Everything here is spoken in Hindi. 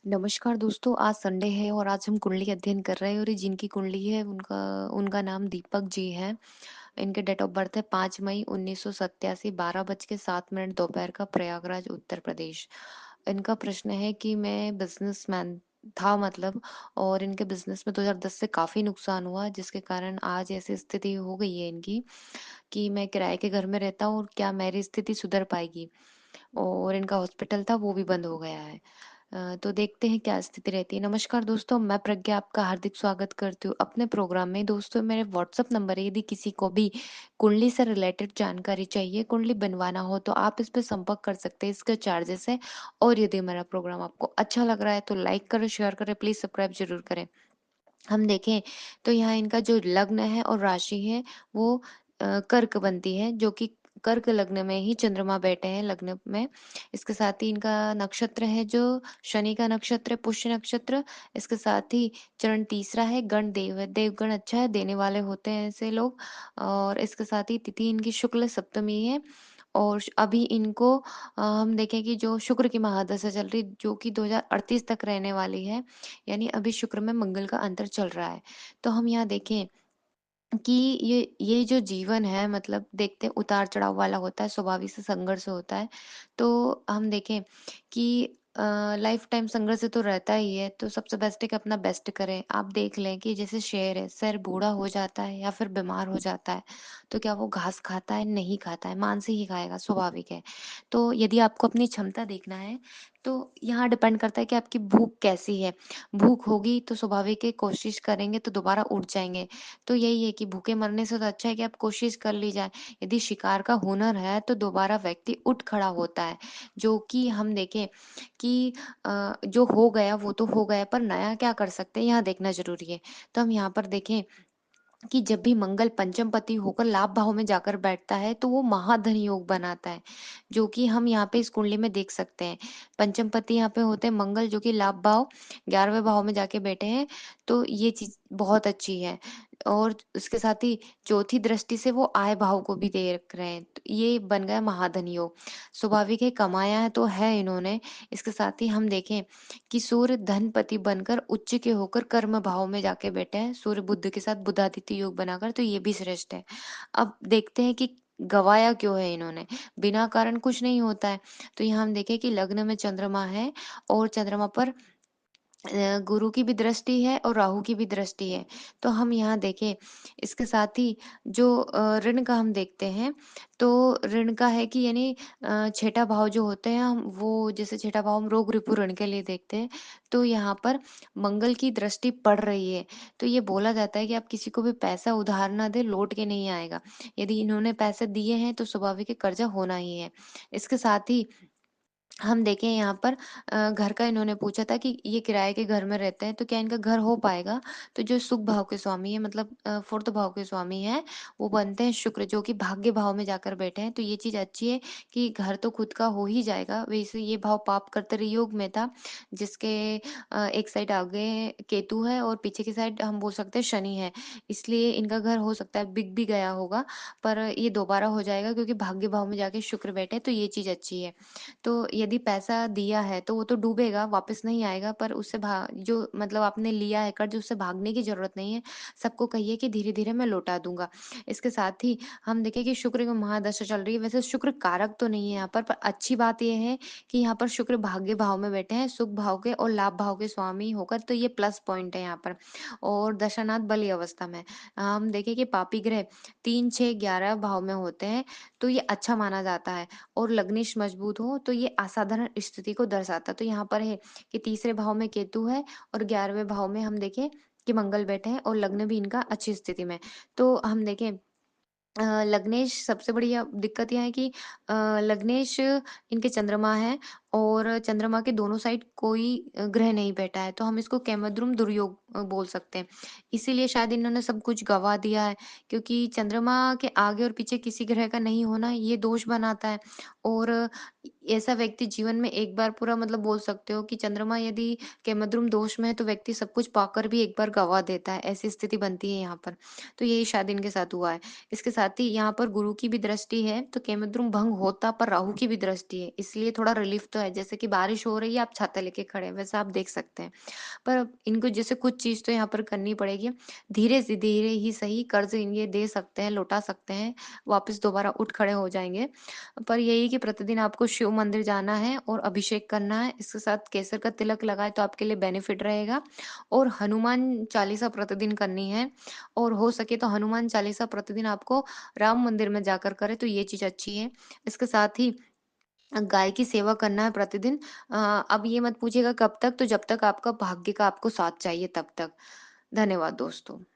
नमस्कार दोस्तों, आज संडे है और आज हम कुंडली अध्ययन कर रहे हैं और ये जिनकी कुंडली है उनका उनका नाम दीपक जी है। इनके डेट ऑफ बर्थ है 5 मई 1987 12:07 दोपहर का प्रयागराज उत्तर प्रदेश। इनका प्रश्न है कि मैं बिजनेसमैन था मतलब और इनके बिजनेस में 2010 से काफ़ी नुकसान हुआ जिसके कारण आज ऐसी स्थिति हो गई है इनकी कि मैं किराए के घर में रहता हूँ और क्या मेरी स्थिति सुधर पाएगी? और इनका हॉस्पिटल था वो भी बंद हो गया है। तो देखते हैं क्या स्थिति रहती है। नमस्कार दोस्तों, मैं प्रज्ञा आपका हार्दिक स्वागत करती हूँ अपने प्रोग्राम में। दोस्तों मेरे व्हाट्सएप नंबर है, यदि किसी को भी कुंडली से रिलेटेड जानकारी चाहिए, कुंडली बनवाना हो तो आप इस पे संपर्क कर सकते हैं। इसका चार्जेस है और यदि मेरा प्रोग्राम आपको अच्छा लग रहा है तो लाइक करें, शेयर करें, प्लीज़ सब्सक्राइब ज़रूर करें। हम देखें तो यहाँ इनका जो लग्न है और राशि है वो कर्क बनती है, जो कि कर्क लग्न में ही चंद्रमा बैठे हैं लग्न में। इसके साथ ही इनका नक्षत्र है जो शनि का नक्षत्र है, पुष्य नक्षत्र। इसके साथ ही चरण तीसरा है, गण देव है। देवगण अच्छा है, देने वाले होते हैं ऐसे लोग। और इसके साथ ही तिथि इनकी शुक्ल सप्तमी है। और अभी इनको हम देखें कि जो शुक्र की महादशा चल रही जो कि 2038 तक रहने वाली है, यानी अभी शुक्र में मंगल का अंतर चल रहा है। तो हम यहाँ देखें कि ये जो जीवन है मतलब देखते हैं उतार-चढ़ाव वाला होता है, स्वाभाविक से संघर्ष होता है। तो हम देखें कि लाइफ टाइम संघर्ष तो रहता ही है, तो सबसे बेस्ट है कि अपना बेस्ट करें। आप देख लें कि जैसे शेर है, शेर बूढ़ा हो जाता है या फिर बीमार हो जाता है, तो क्या वो घास खाता है? नहीं खाता है, मांस ही खाएगा, स्वाभाविक है। तो यदि आपको अपनी क्षमता देखना है, तो यहाँ डिपेंड करता है कि आपकी भूख कैसी है। भूख होगी तो स्वाभाविक है कोशिश करेंगे तो दोबारा उठ जाएँगे। तो यही है कि भूखे मरने से तो अच्छा है कि आप कोशिश कर ली जाए। यदि शिकार का हुनर है तो दोबारा व्यक्ति उठ खड़ा होता है, जो कि हम देखें कि जो हो गया वो तो हो गया पर नया क्या कर सकते हैं यहाँ देखना ज़रूरी है। तो हम यहाँ पर देखें कि जब भी मंगल पंचमपति होकर लाभ भाव में जाकर बैठता है तो वो महाधन योग बनाता है, जो कि हम यहाँ पे इस कुंडली में देख सकते हैं। पंचमपति यहाँ पे होते हैं मंगल, जो कि लाभ भाव 11वें भाव में जाके बैठे हैं, तो ये चीज बहुत अच्छी है। और उसके साथ ही चौथी दृष्टि से वो आय भाव को भी देख रहे हैं, तो ये बन गया महाधन योग। स्वाभाविक है कमाया है तो है इन्होंने। इसके साथ ही हम देखें कि सूर्य धनपति बनकर उच्च के होकर कर्म भाव में जाके बैठे हैं, सूर्य बुध के साथ बुधादित्य योग बनाकर, तो ये भी श्रेष्ठ है। अब देखते हैं कि गवाया क्यों है इन्होंने? बिना कारण कुछ नहीं होता है। तो यहाँ हम देखें कि लग्न में चंद्रमा है और चंद्रमा पर गुरु की भी दृष्टि है और राहु की भी दृष्टि है। तो हम यहाँ देखें इसके साथ ही जो ऋण का हम देखते हैं, तो ऋण का है कि यानी छठा भाव जो होते हैं हम वो जैसे छठा भाव हम रोग ऋपु ऋण के लिए देखते हैं, तो यहाँ पर मंगल की दृष्टि पड़ रही है। तो ये बोला जाता है कि आप किसी को भी पैसा उधार ना दें, लौट के नहीं आएगा। यदि इन्होंने पैसे दिए हैं तो स्वाभाविक है कर्जा होना ही है। इसके साथ ही हम देखें यहाँ पर घर का इन्होंने पूछा था कि ये किराए के घर में रहते हैं तो क्या इनका घर हो पाएगा? तो जो सुख भाव के स्वामी है मतलब 4th भाव के स्वामी हैं, वो बनते हैं शुक्र, जो कि भाग्य भाव में जाकर बैठे हैं। तो ये चीज़ अच्छी है कि घर तो खुद का हो ही जाएगा। वैसे ये भाव पाप कर्तरी योग में था, जिसके एक साइड आगे केतु है और पीछे की साइड हम बोल सकते हैं शनि है। इसलिए इनका घर हो सकता है बिक भी गया होगा, पर ये दोबारा हो जाएगा क्योंकि भाग्य भाव में जाके शुक्र बैठे हैं, तो ये चीज़ अच्छी है। तो यदि पैसा दिया है तो वो तो डूबेगा, वापस नहीं आएगा, पर उससे भा जो मतलब आपने लिया है कर्ज, उससे भागने की ज़रूरत नहीं है। सबको कहिए कि धीरे-धीरे मैं लौटा दूँगा। इसके साथ ही हम देखें कि शुक्र की महादशा चल रही है। वैसे शुक्र कारक तो नहीं है यहाँ पर अच्छी बात ये है कि यहाँ पर शुक्र भाग्य भाव में बैठे हैं, सुख भाव के और लाभ भाव के स्वामी होकर, तो ये प्लस पॉइंट है यहाँ पर। और दशानाथ बली अवस्था में हम देखें कि पापी ग्रह 3, 6, 11 भाव में होते हैं, तो ये अच्छा माना जाता है। और लग्नेश मजबूत हो तो ये असाधारण स्थिति को दर्शाता है। तो यहाँ पर है कि तीसरे भाव में केतु है और 11वें भाव में हम देखें कि मंगल बैठे हैं और लग्न भी इनका अच्छी स्थिति में है। तो हम देखें लग्नेश सबसे बढ़िया दिक्कत ये है कि लग्नेश इनके चंद्रमा है और चंद्रमा के दोनों साइड कोई ग्रह नहीं बैठा है, तो हम इसको केमद्रुम दुर्योग बोल सकते हैं। इसीलिए शायद इन्होंने सब कुछ गवा दिया है, क्योंकि चंद्रमा के आगे और पीछे किसी ग्रह का नहीं होना ये दोष बनाता है। और ऐसा व्यक्ति जीवन में एक बार पूरा मतलब बोल सकते हो कि चंद्रमा यदि केमद्रुम दोष में है तो व्यक्ति सब कुछ पाकर भी एक बार गवा देता है, ऐसी स्थिति बनती है यहाँ पर। तो यही शायद इनके साथ हुआ है। इसके साथ ही यहाँ पर गुरु की भी दृष्टि है, तो केमद्रुम भंग होता पर राहु की भी दृष्टि है, इसलिए थोड़ा रिलीफ तो है, जैसे कि बारिश हो रही है, आप छाता लेके खड़े हैं, वैसा आप देख सकते हैं। पर अब इनको जैसे कुछ चीज़ तो यहाँ पर करनी पड़ेगी। धीरे से धीरे ही सही कर्ज़ ये दे सकते हैं, लौटा सकते हैं, वापस दोबारा उठ खड़े हो जाएँगे। पर यही कि प्रतिदिन आपको शिव मंदिर जाना है और अभिषेक करना है, इसके साथ केसर का तिलक लगाएँ तो आपके लिए बेनिफिट रहेगा और हनुमान चालीसा प्रतिदिन करनी है और हो सके तो हनुमान चालीसा प्रतिदिन आपको राम मंदिर में जाकर करें तो ये चीज़ अच्छी है। इसके साथ ही गाय की सेवा करना है प्रतिदिन। अब ये मत पूछिएगा कब तक, तो जब तक आपका भाग्य का आपको साथ चाहिए तब तक। धन्यवाद दोस्तों।